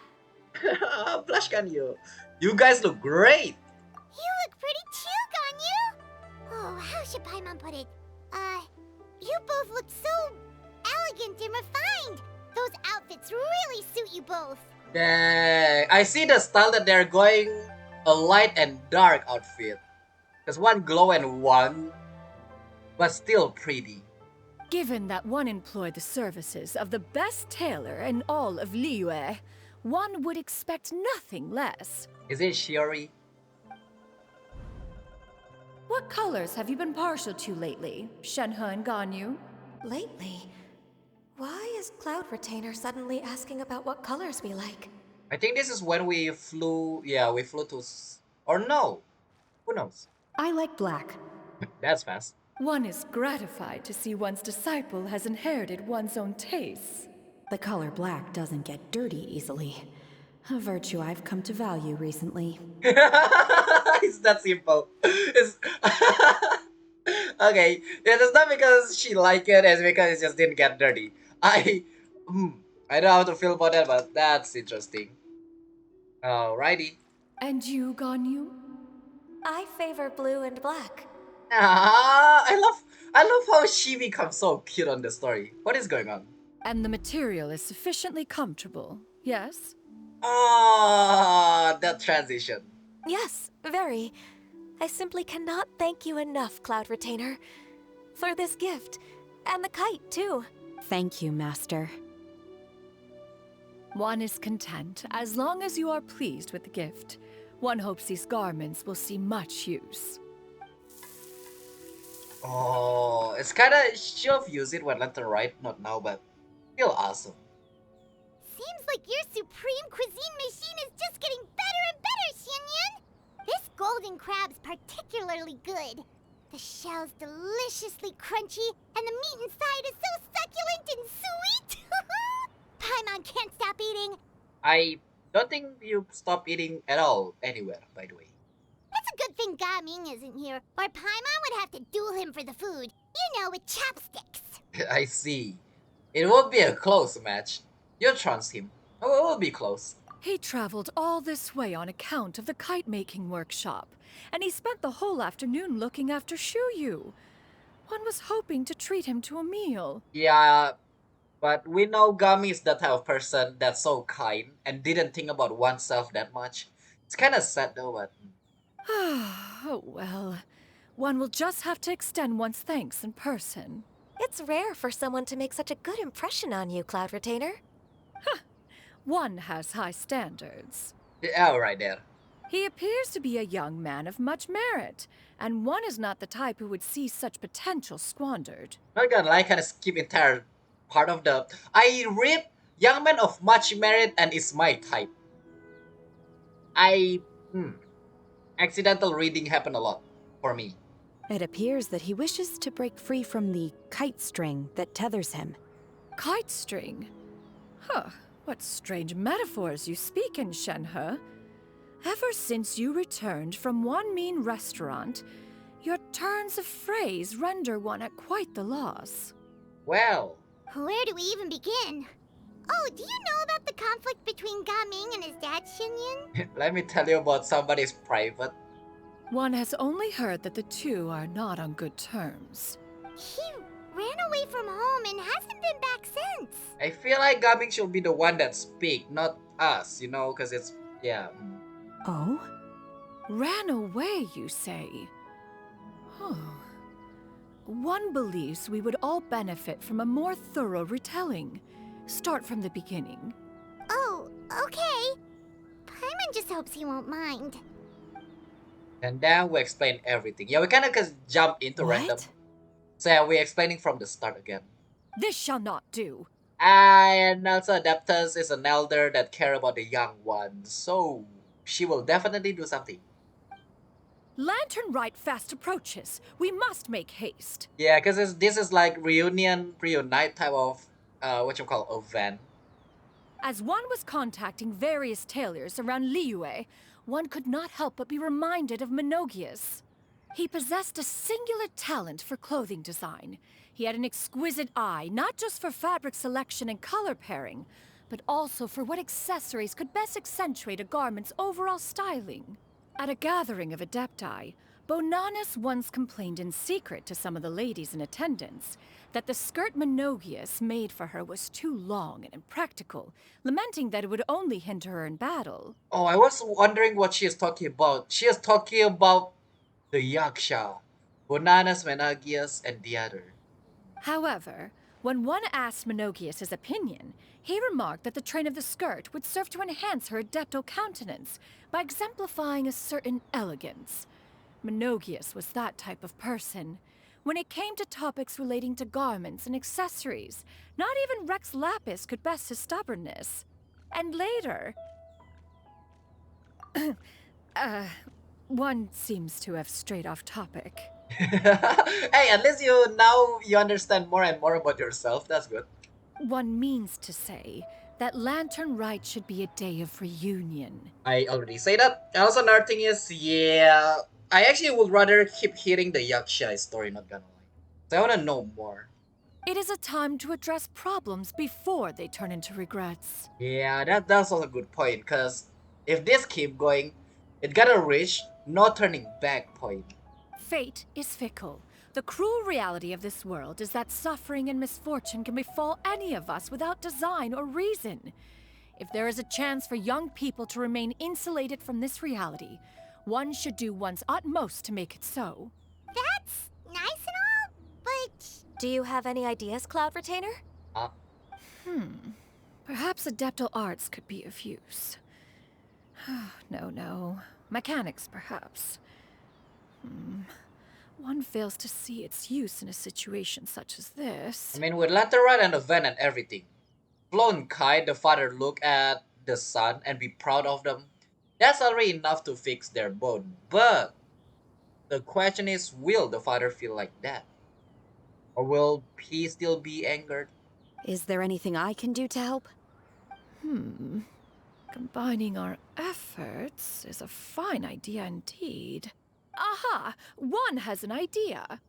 Blush Ganyu. You guys look great. You look pretty too, Ganyu. Oh, how should Paimon put it? You both look so elegant and refined. Those outfits really suit you both. Dang, I see the style that they're going a light and dark outfit. There's one glow and one, but still pretty. Given that one employed the services of the best tailor in all of Liyue, one would expect nothing less. Is it Shiori? What colors have you been partial to lately, Shenhe and Ganyu? Lately? Why is Cloud Retainer suddenly asking about what colors we like? I think this is when we flew. Yeah, we flew to. Or no, who knows? I like black. That's fast. One is gratified to see one's disciple has inherited one's own tastes. The color black doesn't get dirty easily. A virtue I've come to value recently. It's that simple. It's okay. It's not because she liked it, it's because it just didn't get dirty. I don't know how to feel about that, but that's interesting. Alrighty. And you, Ganyu? I favor blue and black. Ah, I love how she becomes so cute on the story. What is going on? And the material is sufficiently comfortable, yes? Ah, that transition. Yes, very. I simply cannot thank you enough, Cloud Retainer. For this gift. And the kite, too. Thank you, Master. One is content as long as you are pleased with the gift. One hopes these garments will see much use. Oh, it's kinda should have used it when Lantern Rite, not now, but still awesome. Seems like your supreme cuisine machine is just getting better and better, Xianyun! This golden crab's particularly good. The shell's deliciously crunchy, and the meat inside is so succulent and sweet! Paimon can't stop eating. I don't think you stop eating at all anywhere, by the way. It's a good thing Gaming isn't here, or Paimon would have to duel him for the food. You know, with chopsticks. I see. It won't be a close match. You trust him. Oh, it will be close. He traveled all this way on account of the kite-making workshop, and he spent the whole afternoon looking after Xianyun. One was hoping to treat him to a meal. Yeah, but we know Gami is the type of person that's so kind and didn't think about oneself that much. It's kind of sad though, but... Oh, well. One will just have to extend one's thanks in person. It's rare for someone to make such a good impression on you, Cloud Retainer. One has high standards. Yeah, right there. He appears to be a young man of much merit, and one is not the type who would see such potential squandered. Not gonna lie, kind of skip entire part of the... I read Young Man of Much Merit and it's my type. Accidental reading happened a lot for me. It appears that he wishes to break free from the kite string that tethers him. Kite string? Huh, what strange metaphors you speak in, Shenhe. Ever since you returned from one mean restaurant, your turns of phrase render one at quite the loss. Well... Where do we even begin? Oh, do you know about the conflict between Gaming and his dad, Xianyun? Let me tell you about somebody's private. One has only heard that the two are not on good terms. He ran away from home and hasn't been back since. I feel like Gaming should be the one that speak, not us, you know, because it's... yeah. Oh? Ran away, you say? Oh. One believes we would all benefit from a more thorough retelling. Start from the beginning. Oh, okay. Paimon just hopes he won't mind. And then we explain everything. Yeah, we kind of just jump into random. So yeah, we're explaining from the start again. This shall not do. And also Adeptus is an elder that care about the young ones. So she will definitely do something. Lantern Rite fast approaches. We must make haste. Yeah, because this is like reunite type of, event. As one was contacting various tailors around Liyue, one could not help but be reminded of Menogias. He possessed a singular talent for clothing design. He had an exquisite eye, not just for fabric selection and color pairing, but also for what accessories could best accentuate a garment's overall styling. At a gathering of Adepti, Bonanis once complained in secret to some of the ladies in attendance that the skirt Menogias made for her was too long and impractical, lamenting that it would only hinder her in battle. Oh, I was wondering what she is talking about. She is talking about the Yaksha, Bonanas, Menagias, and the other. However, when one asked Menogias his opinion, he remarked that the train of the skirt would serve to enhance her adeptal countenance by exemplifying a certain elegance. Menogias was that type of person. When it came to topics relating to garments and accessories, not even Rex Lapis could best his stubbornness. And later, One seems to have strayed off topic. Hey, at least you understand more and more about yourself. That's good. One means to say that Lantern Rite should be a day of reunion. I already say that. And also another thing is, yeah, I actually would rather keep hearing the Yaksha story, not gonna lie. So I wanna know more. It is a time to address problems before they turn into regrets. Yeah, that's also a good point, cause if this keep going, it gotta reach no turning back point. Fate is fickle. The cruel reality of this world is that suffering and misfortune can befall any of us without design or reason. If there is a chance for young people to remain insulated from this reality, one should do one's utmost to make it so. That's nice and all, but Do you have any ideas, Cloud Retainer? Perhaps adeptal arts could be of use. No. Mechanics, perhaps. One fails to see its use in a situation such as this. I mean, with Lantern Rite and the van and everything, Flo and Kai, the father, look at the son and be proud of them. That's already enough to fix their bone. But the question is, will the father feel like that? Or will he still be angered? Is there anything I can do to help? Combining our efforts is a fine idea indeed. Aha! One has an idea.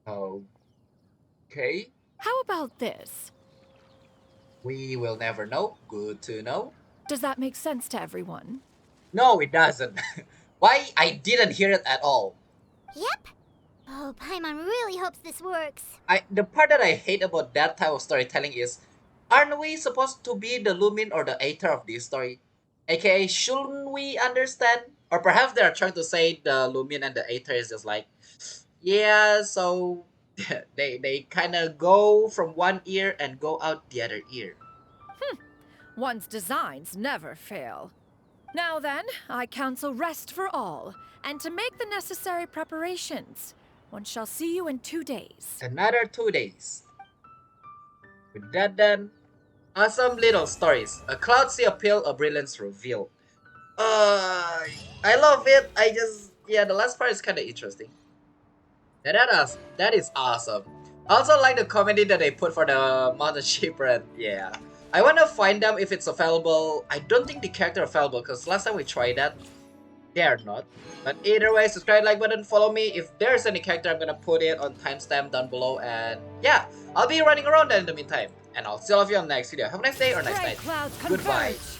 Okay. How about this? We will never know. Good to know. Does that make sense to everyone? No, it doesn't. Why? I didn't hear it at all. yep. Oh, Paimon really hopes this works. The part that I hate about that type of storytelling is, aren't we supposed to be the Lumin or the Aether of this story? AKA, shouldn't we understand? Or perhaps they are trying to say the Lumin and the Aether is just like, yeah, so they kind of go from one ear and go out the other ear. One's designs never fail. Now then, I counsel rest for all, and to make the necessary preparations. One shall see you in 2 days. Another 2 days. With that done, awesome little stories. A Cloud Sea appeal, a Brilliance reveal. I love it. The last part is kind of interesting. That is awesome. I also like the comedy that they put for the Mountain Sheep and yeah. I wanna find them if it's available. I don't think the character are available because last time we tried that, they are not. But either way, subscribe, like button, follow me. If there's any character, I'm gonna put it on timestamp down below. And yeah, I'll be running around then in the meantime. And I'll see all of you on the next video. Have a nice day or nice Bright night. clouds Goodbye. converge.